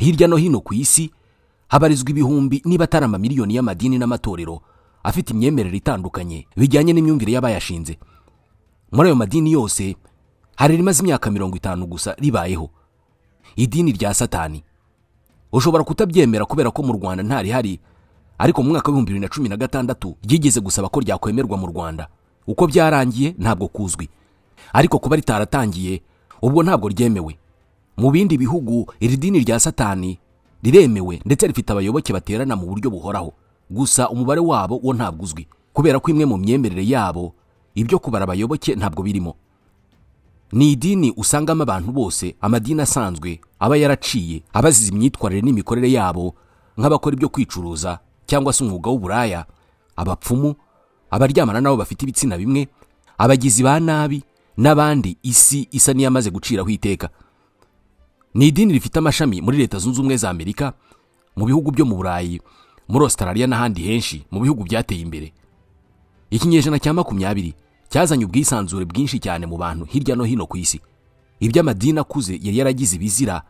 Hirya no hino ku isi habarizwa ibihumbi niba atari amamiliyoni y'amadini n'amatorero afite imyemerere itandukanye bijyanye n'imyumvire y'abayashinze. Muri ayo madini yose hari rimaze imyaka 50 gusa ribayeho, idini rya Satani. Ushobora kutabyemera kubera ko mu Rwanda ntari hari, ariko mu mwaka wa 2016 ryigeze gusaba ko ryakwemerwa mu Rwanda. Uko byarangiye ntabwo kuzwi, ariko kuba ritaratangiye ubwo ntabwo ryemewe. Mu bindi bihugu iri dini rya Satani riremewe ndetse rifite abayoboke baterana mu buryo buhoraho, gusa umubare wabo wo ntabwo uzwi kubera ko imwe mu myemerere yabo ibyo kubara abayoboke ntabwo birimo. Ni idini usangamo abantu bose amadini asanzwe aba yaraciye abazize imyitwarire n'imikorere yabo, nk'abakora ibyo kwicuruza cyangwa se umwuga w'uburaya, abapfumu, abaryamana nabo bafite ibitsina bimwe, abagizi ba nabi n'abandi isi isa niyamaze guciraho iteka. Ni idini rifite amashami muri Leta Zunze Ubumwe za Amerika, mu bihugu byo mu Burayi, muri Australia n'ahandi henshi mu bihugu byateye imbere. Ikinyejana cya 20 cyazanye ubwisanzure bwinshi cyane mu bantu hirya no hino ku isi. Iby'amadini akuze yari yaragize ibizira,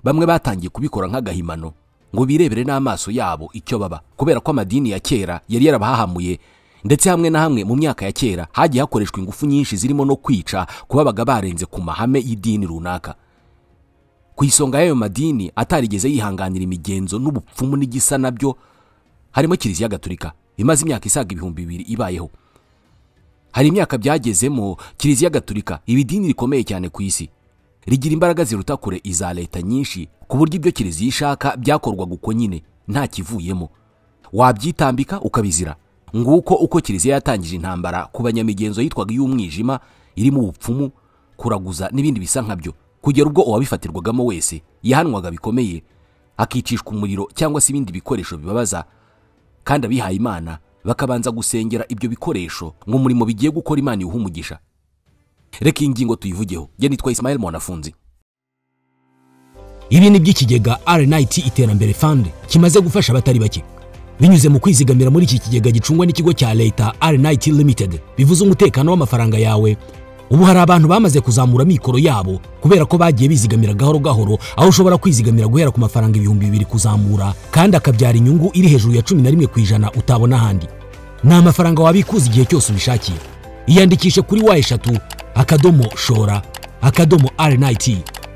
bamwe batangiye kubikora nk'agahimano ngo birebere n'amaso yabo icyo baba, kubera ko amadini ya kera yari yarabahahamuye, ndetse hamwe na hamwe mu myaka ya kera hagiye hakoreshwa ingufu nyinshi zirimo no kwica kubabaga barenze ku mahame y'idini runaka. Ku isonga y'ayo madini atarigeze yihanganira imigenzo n'ubupfumu n'igisa nabyo harimo Kiliziya Gatolika, imaze imyaka isaga 2000 ibayeho. Hari imyaka byagezemo Kiliziya Gatolika ibidini rikomeye cyane ku isi, rigira imbaraga ziruta kure iza leta nyinshi, ku buryo ibyo Kiliziya ishaka byakorwa guko nyine nta kivuyemo, wabyitambika ukabizira. Nguko uko Kiliziya yatangije intambara ku banyamigenzo yitwaga y'umwijima, irimo ubupfumu, kuraguza n'ibindi bisa nkabyo, kugera ubwo uwabifatirwagamo wese yahanwaga bikomeye, akicishwa umuriro cyangwa se ibindi bikoresho bibabaza, kandi abihaye Imana bakabanza gusengera ibyo bikoresho ngo umurimo bigiye gukora Imana iwuha umugisha. Reka ingingo tuyivugeho. Je nitwa Ismael Mwanafunzi. Ibi ni by'ikigega R&IT Iterambere Fund kimaze gufasha abatari bake binyuze mu kwizigamira muri iki kigega gicungwa n'ikigo cya leta R&IT Limited. Bivuze umutekano w'amafaranga yawe. Ubu hari abantu bamaze kuzamura mikoro yabo kubera ko bagiye bizigamira gahoro gahoro, aho ushobora kwizigamira guhera ku mafaranga 2000 kuzamura, kandi akabyara inyungu iri hejuru ya 11% utabona handi. Ni amafaranga wabikuza igihe cyose ubishakiye. Iyandikishe kuri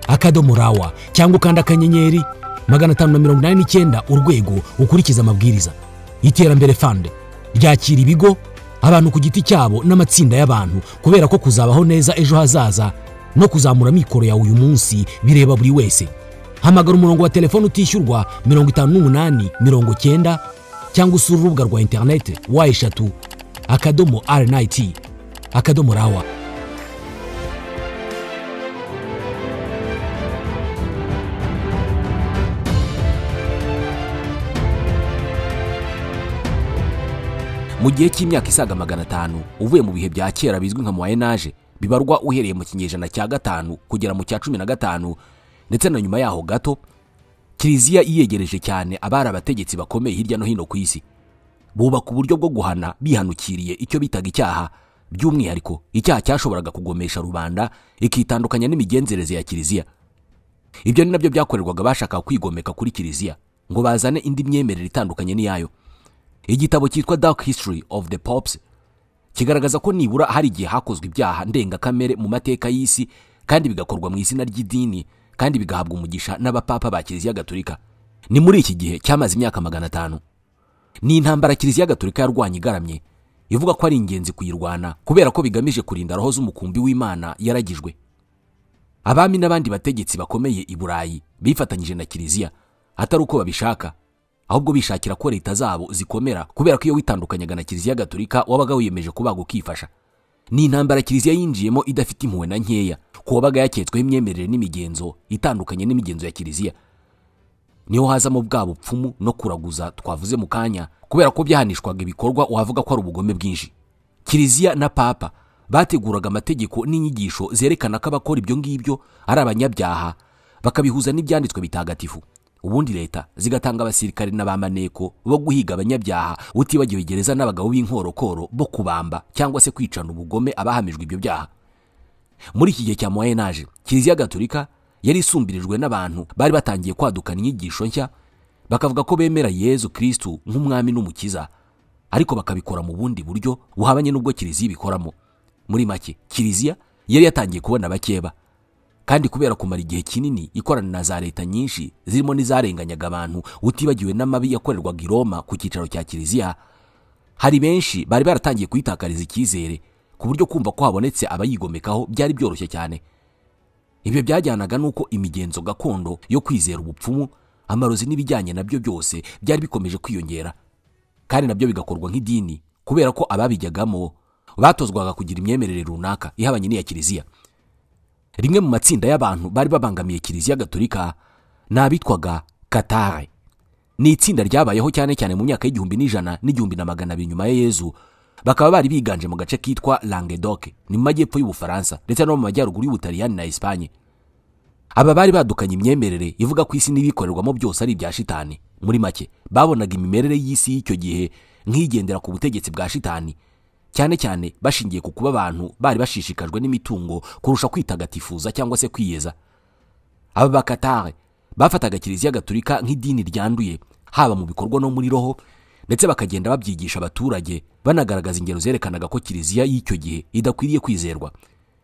wa_R&IT_rawa cyangwa ukanda akanyenyeri 589 urwego ukurikiza amabwiriza. Iterambere Fund ryakira ibigo, abantu ku giti cyabo n'amatsinda y'abantu, kubera ko kuzabaho neza ejo hazaza no kuzamura mikoro yawe uyu munsi bireba buri wese. Hamagara umurongo wa telefone utishyurwa 5890 cyangwa usura urubuga rwa internet wa_R&IT_rawa. Mu gihe cy'imyaka isaga 500 uvuye mu bihe bya kera bizwi nka Moyen Age, bibarwa uhereye mu kinyejana cya 5 kugera mu cya 15 ndetse na nyuma yaho gato, Kiliziya iyegereje cyane abari abategetsi bakomeye hirya no hino ku isi. Bubaka uburyo bwo guhana bihanukiriye icyo bitaga icyaha, by'umwihariko icyaha cyashoboraga kugomesha rubanda ikitandukanya n'imigenzereze ya Kiliziya. Ibyo ni nabyo byakorerwaga bashaka kwigomeka kuri Kiliziya ngo bazane indi myemerere itandukanye n'iyayo. Igitabo cyitwa Dark History of the Popes kigaragaza ko nibura hari igihe hakozwe ibyaha ndengakamere mu mateka y'isi, kandi bigakorwa mu izina ry'idini, kandi bigahabwa umugisha n'abapapa ba Kiliziya Gatolika. Ni muri iki gihe cyamaze imyaka 500. Ni intambara Kiliziya Gatolika yarwanye igaramye, ivuga ko ari ingenzi kuyirwana kubera ko bigamije kurinda roho z'umukumbi w'Imana yaragijwe. Abami n'abandi bategetsi bakomeye i Burayi bifatanyije na Kiliziya atari uko babishaka, ahubwo bishakira ko leta zabo zikomera, kubera ko iyo witandukanyaga na Kiliziya Gatolika wabaga wiyemeje kubaga ukifasha. Ni intambara Kiliziya yinjiyemo idafite impuhwe na nkeya, ko wabaga yaketsweho imyemerere n'imigenzo itandukanye n'imigenzo ya Kiliziya. Niho hazamo bwa bupfumu no kuraguza twavuze mu kanya, kubera ko byahanishwaga ibikorwa wavuga ko ari ubugome bwinshi. Kiliziya na Papa bateguraga amategeko n'inyigisho zerekana ko abakora ibyo ngibyo ari abanyabyaha, bakabihuza n'ibyanditswe bitagatifu. Ubundi leta zigatanga abasirikare n'abamaneko bo guhiga abanyabyaha, utibagiwe gereza n'abagabo b'inkorokoro bo kubamba cyangwa se kwicana ubugome abahamijwe ibyo byaha. Muri iki gihe cya Moyen Age, Kiliziya Gatolika yari isumbirijwe n'abantu bari batangiye kwadukana inyigisho nshya, bakavuga ko bemera Yezu Kristo nk'umwami n'umukiza, ariko bakabikora mu bundi buryo buhabanye n'ubwo kiliziya ibikoramo. Muri make, kiliziya yari yatangiye kubona bakeba, kandi kubera kumara igihe kinini ikorana na za leta nyinshi zirimo n'izarenganyaga abantu, utibagiwe n'amabi yakorerwaga i Roma ku cyicaro cya kiliziya, hari benshi bari baratangiye kuyitakariza icyizere, ku buryo kumva ko habonetse abayigomekaho byari byoroshye cyane. Ibyo byajyanaga n'uko imigenzo gakondo yo kwizera ubupfumu, amarozi n'ibijyanye nabyo byose byari bikomeje kwiyongera, kandi nabyo bigakorwa nk'idini, kubera ko ababijyagamo batozwaga kugira imyemerere runaka ihabanye n'iya kiliziya. Rimwe mu matsinda y'abantu bari babangamiye kiliziya gatolika n'abitwaga Katare. Ni itsinda ryabayeho cyane cyane mu myaka y'100 n'200 nyuma ya Yezu, bakaba bari biganje mu gace kitwa Languedoc, ni mu majyepfo y'Ubufaransa ndetse no mu majyaruguru y'Ubutaliyani na Espagne. Aba bari badukanye imyemerere ivuga ko isi n'ibikorerwamo byose ari ibya shitani. Muri make, babonaga imimerere y'isi y'icyo gihe nk'igendera ku butegetsi bwa shitani, cyane cyane bashingiye ku kuba abantu bari bashishikajwe n'imitungo kurusha kwitagatifuza cyangwa se kwiyeza. Aba bakatare bafataga kiliziya gatolika nk'idini ryanduye, haba mu bikorwa no muri roho, ndetse bakagenda babyigisha abaturage, banagaragaza ingero zerekanaga ko kiliziya y'icyo gihe idakwiriye kwizerwa.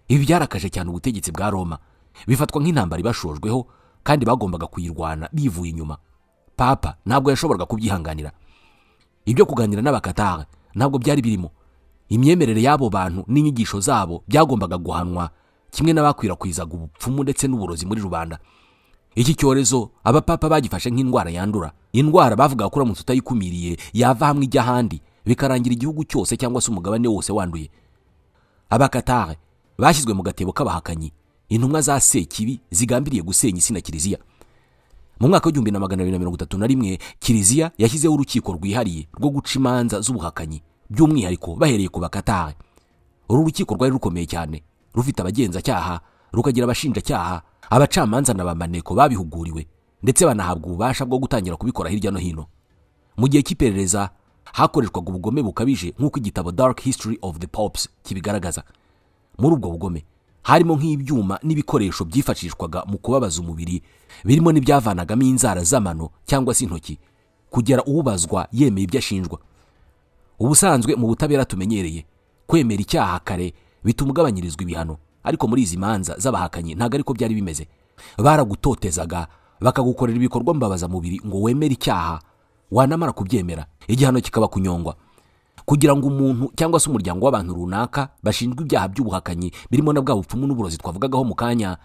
Ibi byarakaje cyane ubutegetsi bwa Roma, bifatwa nk'intambara ibashojweho, kandi bagombaga kuyirwana bivuye inyuma. Papa ntabwo yashoboraga kubyihanganira. Ibyo kuganira n'abakatare ntabwo byari birimo. Imyemerere y'abo bantu n'inyigisho zabo byagombaga guhanwa, kimwe n'abakwirakwizaga ubupfumu ndetse n'uburozi muri rubanda. Iki cyorezo abapapa bagifashe nk'indwara yandura, indwara bavuga ko uramutse utayikumiriye yava hamwe ijya ahandi, bikarangira igihugu cyose cyangwa se umugabane wose wanduye. Abakatare bashyizwe mu gatebo k'abahakanyi, intumwa za Sekibi zigambiriye gusenya isi na kiliziya. Mu mwaka wa 1231 kiliziya yashyizeho urukiko rwihariye rwo guca imanza z'ubuhakanyi, by'umwihariko bahereye ku bakatare. Uru rukiko rwari rukomeye cyane, rufite abagenzacyaha, rukagira abashinjacyaha, abacamanza n'abamaneko babihuguriwe, ndetse banahabwa ububasha bwo gutangira kubikora hirya no hino. Mu gihe cy'iperereza hakoreshwaga ubugome bukabije nk'uko igitabo Dark History of the Popes kibigaragaza. Muri ubwo bugome harimo nk'ibyuma n'ibikoresho byifashishwaga mu kubabaza umubiri, birimo n'ibyavanagamo inzara z'amano cyangwa se intoki, kugera ubazwa yemeye ibyo ashinjwa. Ubusanzwe mu butabera tumenyereye, kwemera icyaha kare bituma ugabanyirizwa ibihano, ariko muri izi manza z'abahakanyi ntago ariko byari bimeze. Baragutotezaga, bakagukorera ibikorwa mbabaza mubiri ngo wemere icyaha, wanamara kubyemera igihano kikaba kunyongwa. Kugira ngo umuntu cyangwa se umuryango w'abantu runaka bashinjwe ibyaha by'ubuhakanyi birimo na bwa bupfumu n'uburozi twavugagaho mu kanya,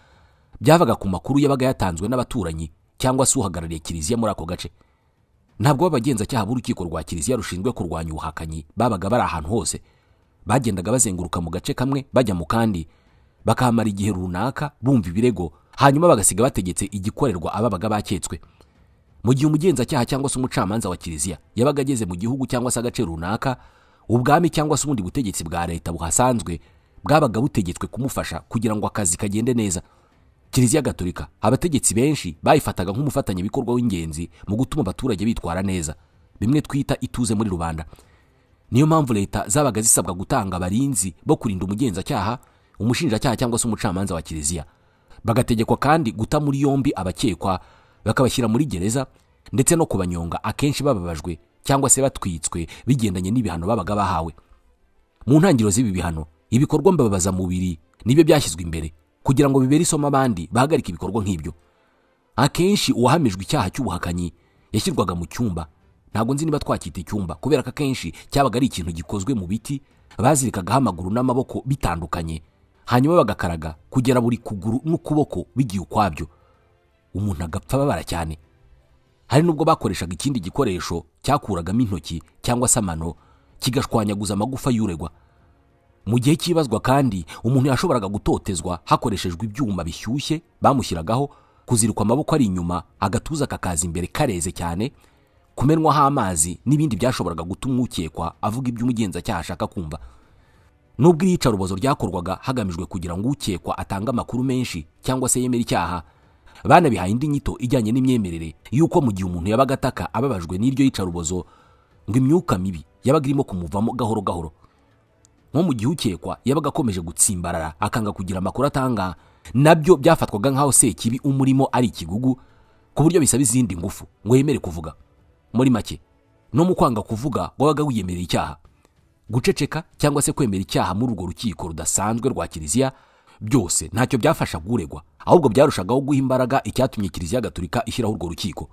byavaga ku makuru yabaga yatanzwe n'abaturanyi cyangwa se uhagarariye kiliziya muri ako gace. Ntabwo abagenzacyaha b'urukiko rwa kiliziya rushinzwe kurwanya ubuhakanyi babaga bari ahantu hose. Bagendaga bazenguruka mu gace kamwe bajya mu kandi, bakahamara igihe runaka bumva ibirego, hanyuma bagasiga bategetse igikorerwa ababaga baketswe. Mu gihe umugenzacyaha cyangwa se umucamanza wa kiliziya yabaga ageze mu gihugu cyangwa se agace runaka, ubwami cyangwa se ubundi butegetsi bwa leta buhasanzwe bwabaga butegetswe kumufasha kugira ngo akazi kagende neza. Kiliziya gatolika abategetsi benshi bayifataga nk'umufatanyabikorwa w'ingenzi mu gutuma abaturage bitwara neza, bimwe twita ituze muri rubanda. Niyo mpamvu leta zabaga zisabwa gutanga abarinzi bo kurinda umugenzacyaha, umushinjacyaha cyangwa se umucamanza wa kiliziya. Bagategekwa kandi guta muri yombi abakekwa, bakabashyira muri gereza, ndetse no kubanyonga akenshi bababajwe cyangwa se batwitswe bigendanye n'ibihano babaga bahawe. Mu ntangiriro z'ibi bihano, ibikorwa mbabaza mubiri nibyo byashyizwe imbere kugira ngo bibere isomo abandi bahagarika ibikorwa nk'ibyo. Akenshi uwahamijwe icyaha cy'ubuhakanyi yashyirwaga mu cyumba. Ntabwo nzi niba twakita icyumba, kubera ko akenshi cyabaga ari ikintu gikozwe mu biti, bazirikagaho amaguru n'amaboko bitandukanye, hanyuma bagakaraga kugera buri kuguru n'ukuboko bigiye ukwabyo. Umuntu agapfa babara cyane. Hari nubwo bakoreshaga ikindi gikoresho cyakuragamo intoki cyangwa se amano, kigashwanyaguza amagufa y'uregwa. Mu gihe cyibazwa kandi umuntu yashoboraga gutotezwa hakoreshejwe ibyuma bishyushye bamushyiragaho, kuzirikwa amaboko ari inyuma, agatuza kakaza imbere kareze cyane, kumenwaho amazi n'ibindi byashoboraga gutuma ukekwa avuga ibyo umugenzacyaha ashaka kumva. Nubwo iyicarubozo ryakorwaga hagamijwe kugira ngo ukekwa atange amakuru menshi cyangwa se yemera icyaha, banabihaye indi nyito ijyanye n'imyemerere yuko mu gihe umuntu yabaga ataka ababajwe n'iryo yicarubozo, ngo imyuka mibi yabaga irimo kumuvamo gahoro gahoro. Nko mu gihe ukekwa yabaga akomeje gutsimbarara akanga kugira amakuru atanga, nabyo byafatwaga nk'aho Sekibi umurimo ari ikigugu ku buryo bisaba izindi ngufu ngo yemere kuvuga. Muri make, no mu kwanga kuvuga wabaga wiyemerera icyaha. Guceceka cyangwa se kwemera icyaha muri urwo rukiko rudasanzwe rwa Kiliziya byose ntacyo byafasha guregwa, ahubwo byarushagaho guha imbaraga icyatumye Kiliziya Gatolika ishyiraho urwo rukiko.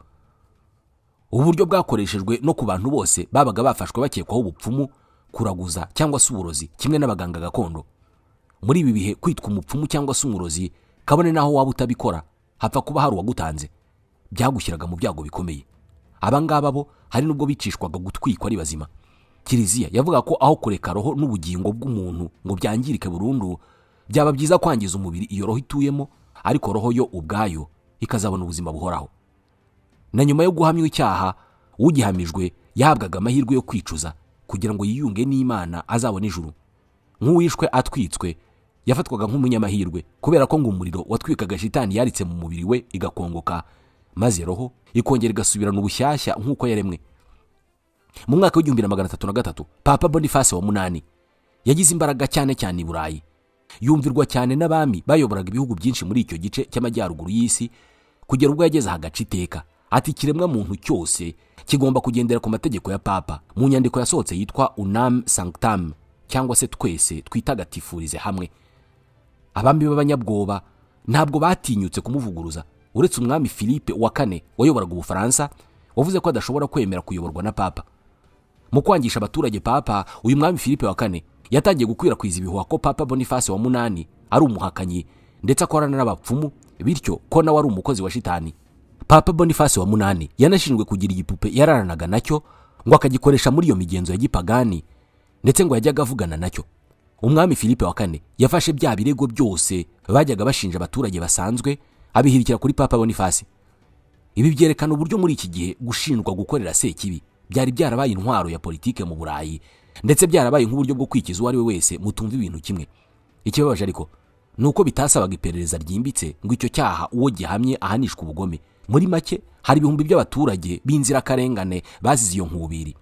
Uburyo bwakoreshejwe no ku bantu bose babaga bafashwe bakekwaho ubupfumu, kuraguza cyangwa se uburozi, kimwe n'abaganga gakondo. Muri ibi bihe kwitwa umupfumu cyangwa se umurozi, kabone naho waba utabikora, hapfa kuba hari uwagutanga, byagushyiraga mu byago bikomeye. Abangaba bo hari nubwo bicishwaga gutwikwa ari bazima. Kiliziya yavuga ko aho kureka roho n'ubugingo bw'umuntu ngo byangirike burundu, byaba byiza kwangiza umubiri iyo roho ituyemo, ariko roho yo ubwayo ikazabona ubuzima buhoraho. Na nyuma yo guhamywa icyaha, ugihamijwe yahabwaga amahirwe yo kwicuza kugira ngo yiyunge n'Imana azabone ijuru. Nk'uwishwe atwitswe yafatwaga nk'umunyamahirwe kubera ko ngo umuriro watwikaga shitani yaritse mu mubiri we igakongoka, maze roho ikongera igasubirana ubushyashya nk'uko yaremwe. Mu mwaka w'1303 Papa Boniface wa 8 yagize imbaraga cyane i Burayi. Yumvirwa cyane n'abami bayoboraga ibihugu byinshi muri icyo gice cy'amajyaruguru y'isi, kugera ubwo yageze hagaca iteka ati ikiremwa muntu cyose kigomba kugendera ku mategeko ya Papa. Mu nyandiko yasohotse yitwa Unam Sanctam, cyangwa se twese twitagatifurize hamwe. Abami b'abanyabwoba ntabwo batinyutse kumuvuguruza, uretse umwami Philippe wa 4 wayoboraga Ubufaransa wavuze ko adashobora kwemera kuyoborwa na Papa. Mu kwangisha abaturage Papa, uyu mwami Philippe wa 4 yatangiye gukwirakwiza ibihuha ko Papa Boniface wa 8 ari umuhakanyi ndetse akorana n'abapfumu, bityo ko nawe ari umukozi wa shitani. Papa Boniface wa 8 yanashinzwe kugira igipupe yararanaga nacyo ngo akagikoresha muri iyo migenzo ya gipagani, ndetse ngo yajyaga avugana nacyo. Umwami Philippe wa 4 yafashe bya birego byose bajyaga bashinja abaturage basanzwe abihirikira kuri Papa Boniface. Ibi byerekana uburyo muri iki gihe gushinjwa gukorera Sekibi byari byarabaye intwaro ya politike mu Burayi, ndetse byarabaye nk'uburyo bwo kwikiza uwo ari we wese mutumva ibintu kimwe. Ikibabaje ariko nuko bitasabaga iperereza ryimbitse ngo icyo cyaha uwo gihamye ahanishwa ubugome. Muri make, hari ibihumbi by'abaturage b'inzirakarengane bazize iyo nkubiri.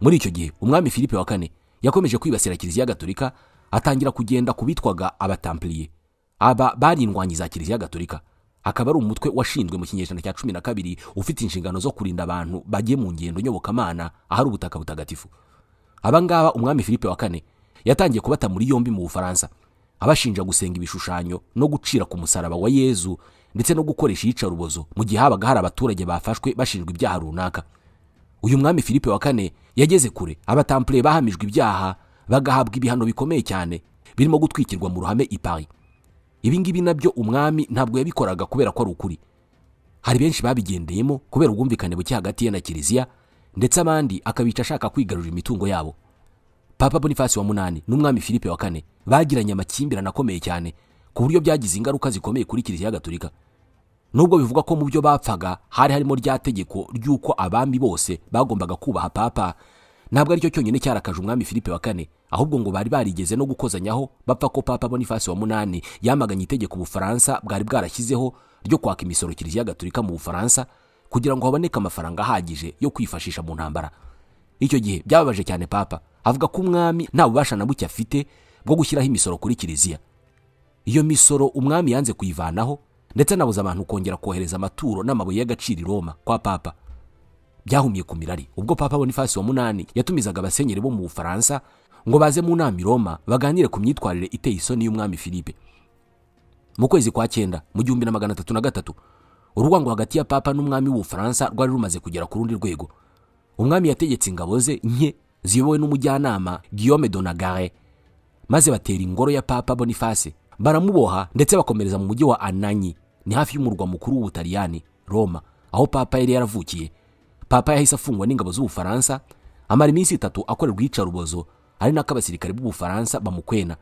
Muri icyo gihe umwami Philippe wa 4 yakomeje kwibasira Kiliziya Gatolika, atangira kugenda kubitwaga abatampliye. Aba bari indwanyi za Kiliziya Gatolika, akaba ari umutwe washinzwe mu kinyejana cya 12 ufite inshingano zo kurinda abantu bagiye mu ngendo nyobokamana ahari ubutaka butagatifu. Abangaba umwami Philippe wa 4 yatangiye kubata muri yombi mu Bufaransa, abashinja gusenga ibishushanyo no gucira ku musaraba wa Yezu, ndetse no gukoresha iyicarubozo mu gihe habaga hari abaturage bafashwe bashinjwa ibyaha runaka. Uyu mwami Philippe wa 4 yageze kure, abatampliye bahamijwe ibyaha bagahabwa ibihano bikomeye cyane, birimo gutwikirwa mu ruhame i Paris. Ibi ngibi nabyo umwami ntabwo yabikoraga kubera ko ari ukuri. Hari benshi babigendeyemo kubera ubwumvikane buke hagati ye na Kiliziya, ndetse abandi akabica ashaka kwigarurira imitungo yabo. Papa Boniface wa 8 n'umwami Philippe wa 4 bagiranye amakimbirane akomeye cyane ku buryo byagize ingaruka zikomeye kuri Kiliziya Gatolika. Nubwo bivuga ko mu byo bapfaga hari harimo rya tegeko ry'uko abami bose bagombaga kubaha Papa, ntabwo ari cyo cyonyine cyarakaje umwami Philippe wa 4, ahubwo ngo bari barigeze no gukozanyaho bapfa ko Papa Boniface wa 8 yamaganye itegeko Ubufaransa bwari bwarashyizeho ryo kwaka imisoro Kiliziya Gatolika mu Bufaransa kugira ngo haboneke amafaranga ahagije yo kwifashisha mu ntambara. Icyo gihe byababaje cyane Papa, avuga ko umwami nta bubasha na buke afite bwo gushyiraho imisoro kuri Kiliziya. Iyo misoro umwami yanze kuyivanaho, ndetse anabuza abantu kongera kohereza amaturo n'amabuye y'agaciro i Roma kwa Papa. Byahumiye ku mirari ubwo Papa Boniface wa 8 yatumizaga abasenyeri bo mu Bufaransa ngo baze mu nama i Roma baganire ku myitwarire iteye isoni y'umwami Philippe. Mu kwezi kwa 9 mu 1303 urwango hagati ya Papa n'umwami w'Ubufaransa rwari rumaze kugera ku rundi rwego. Umwami yategetse ingabo ze nke ziyobowe n'umujyanama Guillaume de Nagare, maze batera ingoro ya Papa Boniface, baramuboha ndetse bakomereza mu mujyi wa Anagni, ni hafi y'umurwa mukuru w'Ubutaliyani, Roma, aho Papa yari yaravukiye. Papa yahise afungwa n'ingabo z'Ubufaransa, amara iminsi 3 akorerwa iyicarubozo, ari nako abasirikare b'Ubufaransa bamukwena.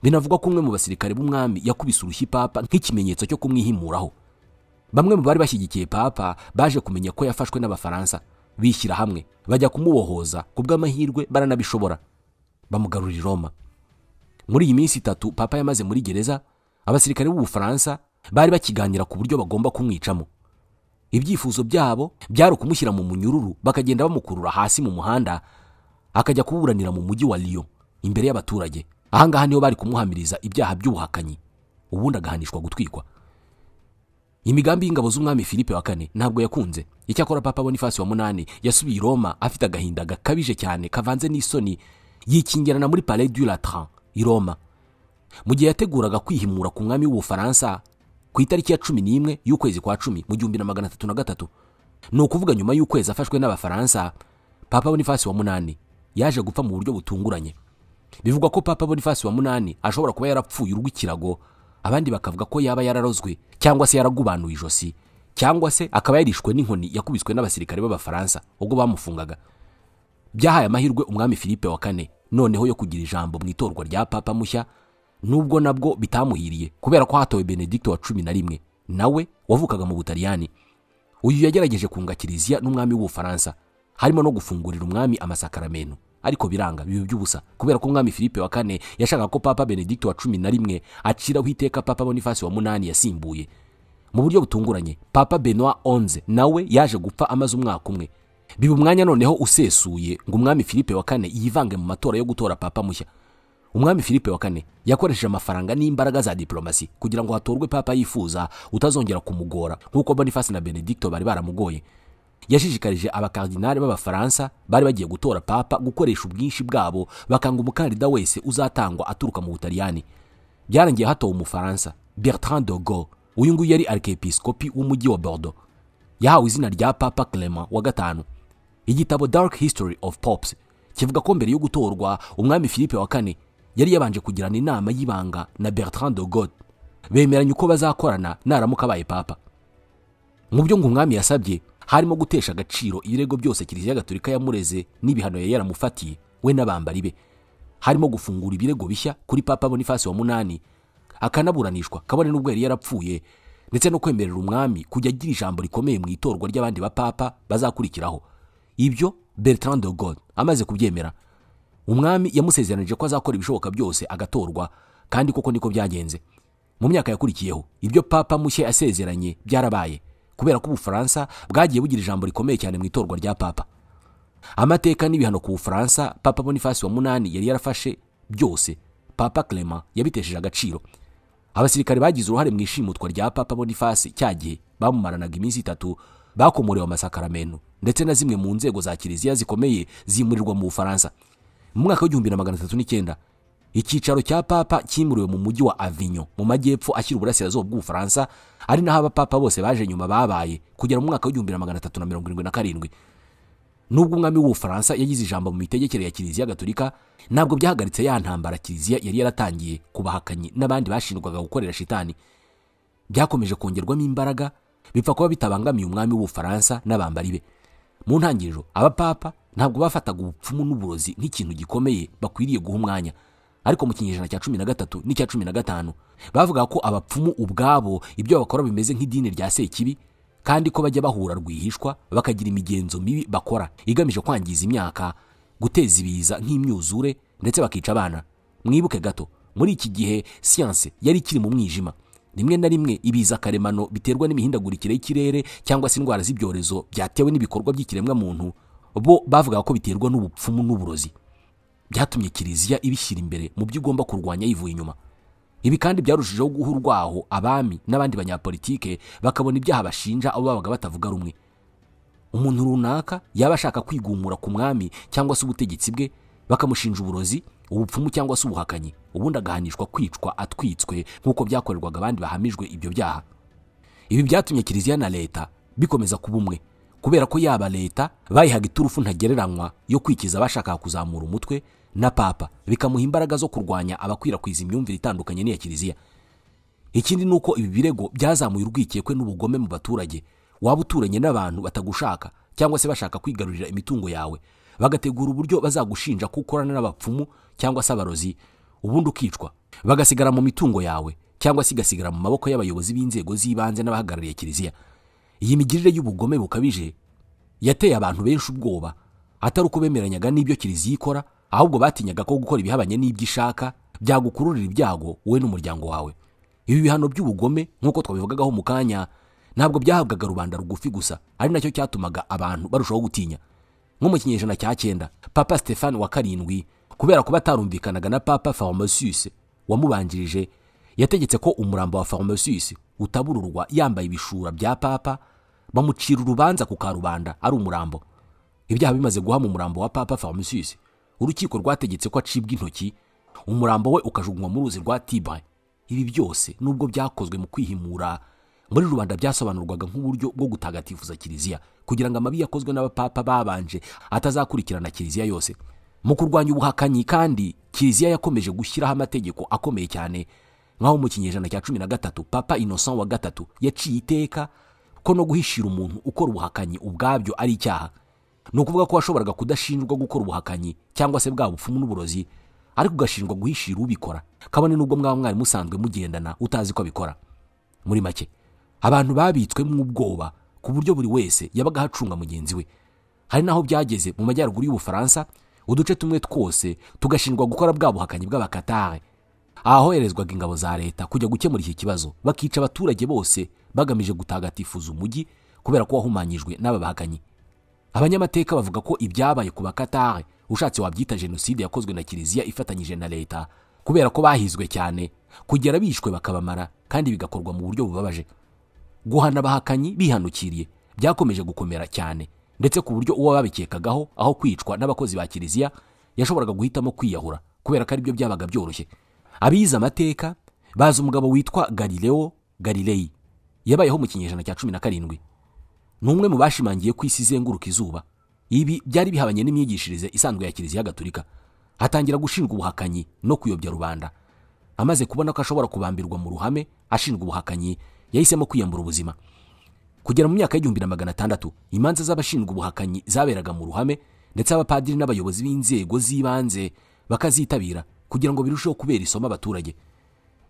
Binavugwa ko umwe mu basirikare b'umwami yakubise urushyi Papa nk'ikimenyetso cyo kumwihimuraho. Bamwe mu bari bashyigikiye Papa baje kumenya ko yafashwe n'Abafaransa, bishyira hamwe bajya kumubohoza, kubw'amahirwe baranabishobora, bamugarurira Roma. Muri iyi minsi 3 Papa yamaze muri gereza, abasirikare b'Ubufaransa bari bakiganira ku buryo bagomba kumwicamo. Ibyifuzo byabo byari kumushyira mu munyururu, bakagenda bamukurura hasi mu muhanda akajya kuburanira mu mujyi wa Lyon imbere y'abaturage. Ahangaha niho bari kumuhamiriza ibyaha by'ubuhakanyi. ubundi agahanishwa gutwikwa. Imigambi y'ingabo z'umwami Philippe wa kane ntabwo yakunze. Icyakora Papa Boniface wa munani yasubiye i Roma afite agahinda gakabije cyane kavanze n'isoni, yikingirana muri Palais du Latran i Roma. Mu gihe yateguraga kwihimura ku mwami w'Ubufaransa ku itariki ya 11 y'ukwezi kwa 10 mu 1303, ni ukuvuga nyuma y'ukwezi afashwe n'Abafaransa, Papa Boniface wa munani yaje gupfa mu buryo butunguranye. Bivugwa ko Papa Boniface wa munani ashobora kuba yarapfuye urw'ikirago, abandi bakavuga ko yaba yararozwe cyangwa se yaragubanuye ijosi, cyangwa se akaba yarishwe n'inkoni yakubiswe n'abasirikare b'Abafaransa ubwo bamufungaga. Byahaye amahirwe umwami Philippe wa kane noneho yo kugira ijambo mu itorwa rya papa mushya, nubwo nabwo bitamuhiriye kubera ko hatowe Benedicto wa 11 nawe wavukaga mu Butaliyani. Uyu yagerageje kunga kiliziya n'umwami w'Ubufaransa, harimo no gufungurira umwami amasakaramentu, ariko biranga bibi by'ubusa kubera ko umwami Philippe wa kane yashaka ko Papa Benedicto wa 11 aciraho iteka Papa Boniface wa munani yasimbuye. Mu buryo butunguranye Papa Benoit 11 nawe yaje gupfa amaze umwaka umwe. Biba umwanya noneho usesuye ngo umwami Philippe wa kane yivange mu matora yo gutora papa mushya. Umwami Philippe wa kane yakoresheje amafaranga n'imbaraga za diplomasi kugira ngo hatorwe papa yifuza utazongera kumugora nk'uko Boniface na Benedicto bari baramugoye. Yashishikarije abakardinali b'Abafaransa bari bagiye gutora papa gukoresha ubwinshi bwabo bakanga umukandida wese uzatangwa aturuka mu Butaliyani. Byarangiye hatowe Umufaransa Bertrand de Gaulle. Uyu nguyu yari arkepiskopi w'umujyi wa Bordeaux. Yahawe izina rya Papa Clement wa gatanu. Igitabo Dark History of Popes kivuga ko mbere yo gutorwa umwami Philippe wa kane yari yabanje kugirana inama y'ibanga na Bertrand de Gaulle, bemeranya uko bazakorana naramuka abaye papa. Mu byo ngo umwami yasabye harimo gutesha agaciro ibirego byose Kiliziya Gatolika yamureze n'ibihano yaramufatiye we n'abambari be, harimo gufungura ibirego bishya kuri Papa Boniface wa munani, akanaburanishwa kabone n'ubwo yari yarapfuye, ndetse no kwemerera umwami kujya agira ijambo rikomeye mu itorwa ry'abandi ba papa bazakurikiraho. Ibyo Bertrand de Gaulle amaze kubyemera, umwami yamusezeranije ko azakora ibishoboka byose agatorwa, kandi koko niko byagenze. Mu myaka yakurikiyeho ibyo papa mushya yasezeranye byarabaye kubera ko Ubufaransa bwagiye bugira ijambo rikomeye cyane mu itorwa rya papa. Amateka n'ibihano ku Bufaransa Papa Boniface wa munani yari yarafashe byose Papa Clement yabitesheje agaciro. Abasirikare bagize uruhare mu ishimutwa rya Papa Boniface cyagiye bamumaranaga iminsi 3 bakomorewe amasakaramentu ndetse na zimwe mu nzego za Kiliziya zikomeye zimurirwa mu Bufaransa. Mu mwaka wa 1309 icyicaro cya papa kimuriwe mu mujyi wa Avignon mu majyepfo ashyira uburasirazuba bw'Ubufaransa, ari naho abapapa bose baje nyuma babaye kugera mu mwaka wa 1377. Nubwo umwami w'Ubufaransa yagize ijambo mu mitegekere ya Kiliziya Gatolika, ntabwo byahagaritse ya ntambara Kiliziya yari yaratangiye kubahakanyi n'abandi bashinjwaga gukorera shitani. Byakomeje kongerwamo imbaraga bipfa kuba bitabangamiye umwami w'Ubufaransa n'abambari be. Mu ntangiriro abapapa ntabwo bafataga ubupfumu n'uburozi nk'ikintu gikomeye bakwiriye guha umwanya, ariko mu kinyejana cya 13 n'icya 15 bavuga ko abapfumu ubwabo ibyo bakora bimeze nk'idini rya Sekibi, kandi ko bajya bahura rwihishwa bakagira imigenzo mibi bakora igamije kwangiza imyaka, guteza ibiza nk'imyuzure ndetse bakica abana. Mwibuke gato muri iki gihe science yari ikiri mu mwijima. Rimwe na rimwe ibiza karemano biterwa n'imihindagurikire y'ikirere cyangwa se indwara z'ibyorezo byatewe n'ibikorwa by'ikiremwa muntu, bo bavuga ko biterwa n'ubupfumu n'uburozi. Byatumye Kiliziya ibishyira imbere mu byo igomba kurwanya yivuye inyuma. Ibi kandi byarushijeho guha urwaho abami n'abandi banyapolitike bakabona ibyaha bashinja abo babaga batavuga rumwe. Umuntu runaka yaba ashaka kwigumura ku mwami cyangwa se ubutegetsi bwe, bakamushinja uburozi, ubupfumu cyangwa se ubuhakanyi, ubundi agahanishwa kwicwa atwitswe nk'uko byakorerwaga abandi bahamijwe ibyo byaha. Ibi byatumye Kiliziya na leta bikomeza kuba umwe, kubera ko yaba leta bayihaga iturufu ntagereranywa yo kwikiza abashaka kuzamura umutwe, na papa bikamuha imbaraga zo kurwanya abakwirakwiza imyumvire itandukanye n'iya Kiliziya. Ikindi nuko ibi birego byazamuye urwikekwe n'ubugome mu baturage. Waba uturanye n'abantu batagushaka cyangwa se bashaka kwigarurira imitungo yawe, bagategura uburyo bazagushinja ko ukorana n'abapfumu cyangwa se abarozi, ubundi ukicwa bagasigara mu mitungo yawe cyangwa se igasigara mu maboko y'abayobozi b'inzego z'ibanze n'abahagarariye Kiliziya. Iyi migirire y'ubugome bukabije yateye abantu benshi ubwoba, atari uko bemeranyaga n'ibyo Kiliziya ikora, ahubwo batinyaga ko gukora ibihabanye n'ibyo ishaka byagukururira ibyago wowe n'umuryango wawe. Ibi bihano by'ubugome nk'uko twabivugagaho mu kanya ntabwo byahabwaga rubanda rugufi gusa, ari nacyo cyatumaga abantu barushaho gutinya. Nko mu kinyejana cya 9 Papa Stéphane wa 7 kubera ko batarumvikanaga na Papa Formosius wamubanjirije, yategetse ko umurambo wa Pharmacius utabururwa yambaye ibishura bya papa, bamucira urubanza ku karubanda ari umurambo. Ibyaha bimaze guhama umurambo wa papa Pharmacius, urukiko rwategetse ko acibwa intoki, umurambo we ukajugunywa mu ruzi rwa Tibre. Ibi byose nubwo byakozwe mu kwihimura, muri rubanda byasobanurwaga nk'uburyo bwo gutagatifuza kiliziya kugira ngo amabi yakozwe n'abapapa babanje atazakurikirana kiliziya yose. Mu kurwanya ubuhakanyi kandi kiliziya yakomeje gushyiraho amategeko akomeye cyane, nkaho mu kinyejana cya 13 Papa Innocent wa gatatu yaciye iteka ko no guhishira umuntu ukora ubuhakanyi ubwabyo ari icyaha. No kuvuga ko washoboraga kudashinjwa gukora ubuhakanyi cyangwa se bwa bupfumu n'uburozi, ariko ugashinjwa guhishira ubikora, kabone nubwo mwari musanzwe mugendana utazi ko abikora. Muri make, abantu babitswe mu ubwoba ku buryo buri wese yabaga hacunga mugenzi we. Hari naho byageze mu majyaruguru y'Ubufaransa, uduce tumwe twose tugashinjwa gukora bwa buhakanyi bw'abakatare. Ahoherezwaga ingabo za leta kujya gukemura iki kibazo, bakica abaturage bose bagamije gutagatifuza umujyi kubera ko wahumanyijwe n'aba bahakanyi. Abanyamateka bavuga ko ibyabaye ku bakatare ushatse wabyita jenoside yakozwe na kiliziya ifatanyije na leta, kubera ko bahizwe cyane kugera bishwe bakabamara, kandi bigakorwa mu buryo bubabaje. Guhana abahakanyi bihanukiriye byakomeje gukomera cyane, ndetse ku buryo uwo babikekagaho aho kwicwa n'abakozi ba kiliziya yashoboraga guhitamo kwiyahura, kubera ko aribyo byabaga byoroshye. Abize amateka bazi umugabo witwa Galileo Galilei, yabayeho mu kinyejana cya 17. Numwe mu bashimangiye ku isi izenguruka izuba. Ibi byari bihabanye n'imyigishirize isanzwe ya Kiliziya Gatolika. Atangira gushinjwa ubuhakanyi no kuyobya rubanda. Amaze kubona ko ashobora kubambirwa mu ruhame ashinjwa ubuhakanyi, yahisemo kwiyambura ubuzima. Kugera mu myaka y'1600 imanza z'abashinjwa ubuhakanyi zaberaga mu ruhame, ndetse abapadiri n'abayobozi b'inzego z'ibanze bakazitabira kugira ngo birusheho kubera isomo abaturage.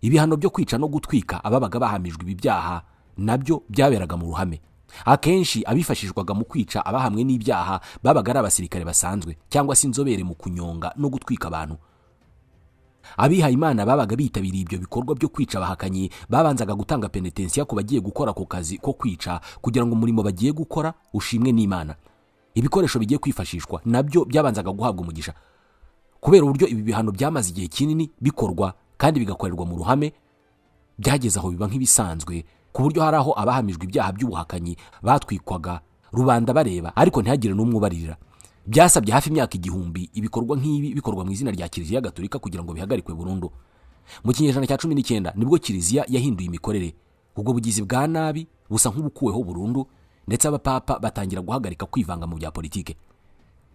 Ibihano byo kwica no gutwika ababaga bahamijwe ibi byaha nabyo byaberaga mu ruhame. Akenshi abifashishwaga mu kwica abahamwe n'ibyaha babaga ari abasirikare basanzwe cyangwa se inzobere mu kunyonga no gutwika abantu. Abihaye Imana babaga bitabiriye ibyo bikorwa byo kwica abahakanyi babanzaga gutanga penitensiya ku bagiye gukora ku kazi ko kwica kugira ngo umurimo bagiye gukora ushimwe n'Imana. Ibikoresho bigiye kwifashishwa nabyo byabanzaga guhabwa umugisha. Kubera uburyo ibi bihano byamaze igihe kinini bikorwa kandi bigakorerwa mu ruhame, byageze aho biba nk'ibisanzwe, ku buryo hari aho abahamijwe ibyaha by'ubuhakanyi batwikwaga rubanda bareba, ariko ntihagire n'umwe ubaririra. Byasabye hafi imyaka 1000 ibikorwa nk'ibi bikorwa mu izina rya Kiliziya Gatolika kugira ngo bihagarikwe burundu. Mu kinyejana cya 19 nibwo Kiliziya yahinduye imikorere. Ubwo bugizi bwa nabi busa nk'ubukuweho burundu, ndetse abapapa batangira guhagarika kwivanga mu bya politike.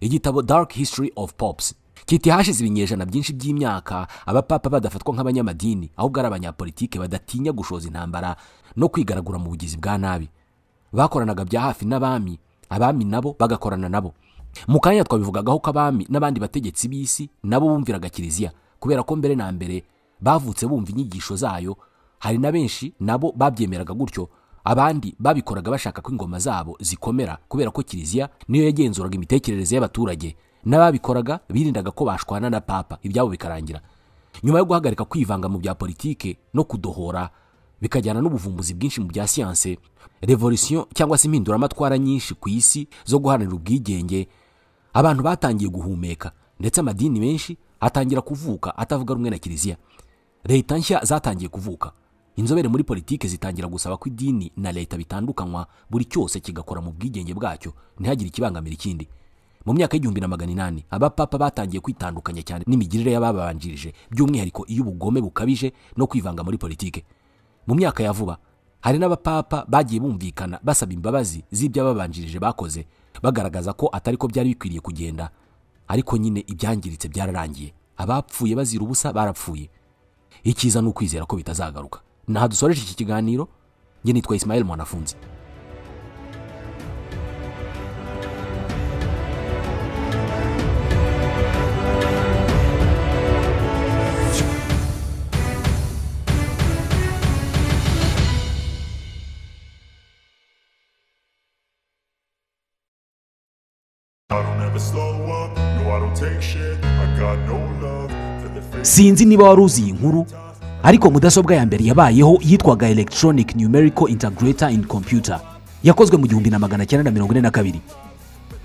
Igitabo Dark History of Popes kiti hashize ibinyejana byinshi by'imyaka abapapa badafatwa nk'abanyamadini, ahubwo ari abanyapolitike badatinya gushoza intambara no kwigaragura mu bugizi bwa nabi. Bakoranaga bya hafi n'abami, abami nabo bagakorana nabo. Mu kanya twabivugagaho ko abami n'abandi bategetsi b'isi nabo bumviraga Kiliziya, kubera ko mbere na mbere bavutse bumva inyigisho zayo. Hari na benshi nabo babyemeraga gutyo, abandi babikoraga bashaka ko ingoma zabo zikomera, kubera ko Kiliziya niyo yagenzuraga imitekerereze y'abaturage. N'ababikoraga birindaga ko bashwana na papa, ibyabo bikarangira. Nyuma yo guhagarika kwivanga mu bya politike no kudohora, bikajyana n'ubuvumbuzi bwinshi mu bya siyanse, revolution cyangwa se impinduramatwara nyinshi ku isi zo guharanira ubwigenge, abantu batangiye guhumeka, ndetse amadini menshi atangira kuvuka atavuga rumwe na Kiliziya. Leta nshya zatangiye kuvuka. Inzobere muri politike zitangira gusaba ko idini na leta bitandukanywa, buri cyose kigakora mu bwigenge bwacyo, ntihagire ikibangamira ikindi. Mu myaka y'1800 abapapa batangiye kwitandukanya cyane n'imigirire y'ababanjirije, by'umwihariko iy'ubugome bukabije no kwivanga muri politike. Mu myaka ya vuba hari n'abapapa bagiye bumvikana basaba imbabazi z'ibyababanjirije bakoze, bagaragaza ko atari ko byari bikwiriye kugenda, ariko nyine ibyangiritse byararangiye. Abapfuye bazira ubusa barapfuye. Ikiza no kwizera ko bitazagaruka. Naha dusoreje iki kiganiro. Nge nitwa Ismael Mwanafunzi. Sinzi niba waruzi iyi nkuru, ariko mudasobwa ya mbere yabayeho yitwaga Electronic Numerical Integrator in Computer, yakozwe mu 1942.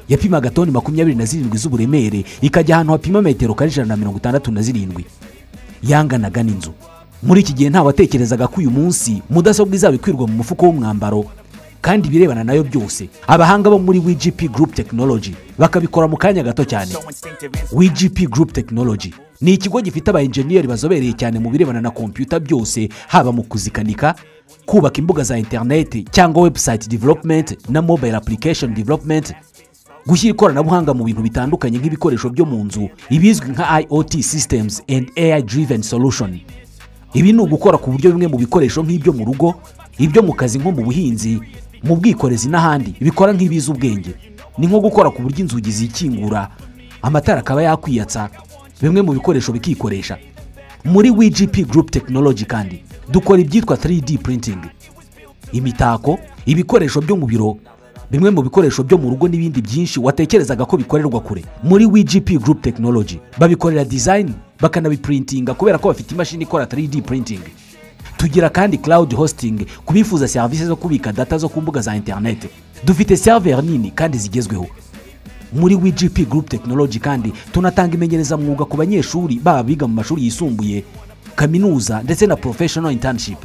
Yapimaga toni 27 z'uburemere, ikajya ahantu hapima metero kare 167. Yanganaga n'inzu. muri iki gihe nta watekerezaga ko uyu munsi mudasobwa izabikwirwa mu mufuko w'umwambaro, kandi birebana nayo byose abahanga bo muri WGP Group Technology bakabikora mu kanya gato cyane. WGP Group Technology ni ikigo gifite aba engineer bazobereye cyane mu birebana na computer byose, haba mu kuzikanika, kubaka imbuga za internet cyangwa website development na mobile application development, gushyira ikoranabuhanga mu bintu bitandukanye nk'ibikoresho byo mu nzu, ibizwi nka IoT systems and AI driven solution. Ibi ni ugukora ku buryo bimwe mu bikoresho nk'ibyo mu rugo, ibyo mu kazi nko mu buhinzi, mu bwikorezi n'ahandi bikora nk'ibiza ubwenge. Ni nko gukora ku buryo inzugi zikingura, amatara akaba yakwiyatsa, bimwe mu bikoresho bikikoresha. Muri WGP Group Technology kandi dukora ibyitwa 3D printing, imitako, ibikoresho byo mu biro, bimwe mu bikoresho byo mu rugo n'ibindi byinshi watekerezaga ko bikorerwa kure. Muri WGP Group Technology babikorera design bakanabiprintinga kubera ko bafite imashini ikora 3D printing. Tugira kandi cloud hosting kubifuza services zo kubika data zo ku mbuga za internet. Dufite server nini kandi zigezweho. Muri WGP Group Technology kandi tunatanga imenyereza mwuga ku banyeshuri baba biga mu mashuri yisumbuye, kaminuza ndetse na professional internship.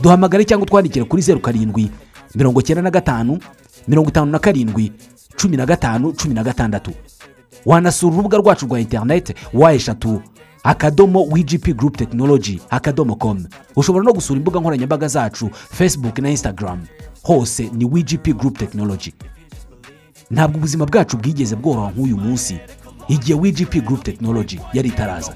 Duhamagare cyangwa twandikire kuri 07 95 57 15 16. Wanasura urubuga rwacu rwa internet wa#WGPGroupTechnology.com. Ushobora no gusura imbuga nkoranyambaga zacu Facebook na Instagram, hose ni WGP Group Technology. Ntabwo ubuzima bwacu bwigeze bworoha nk'uyu munsi igihe WGP Group Technology yari itaraza.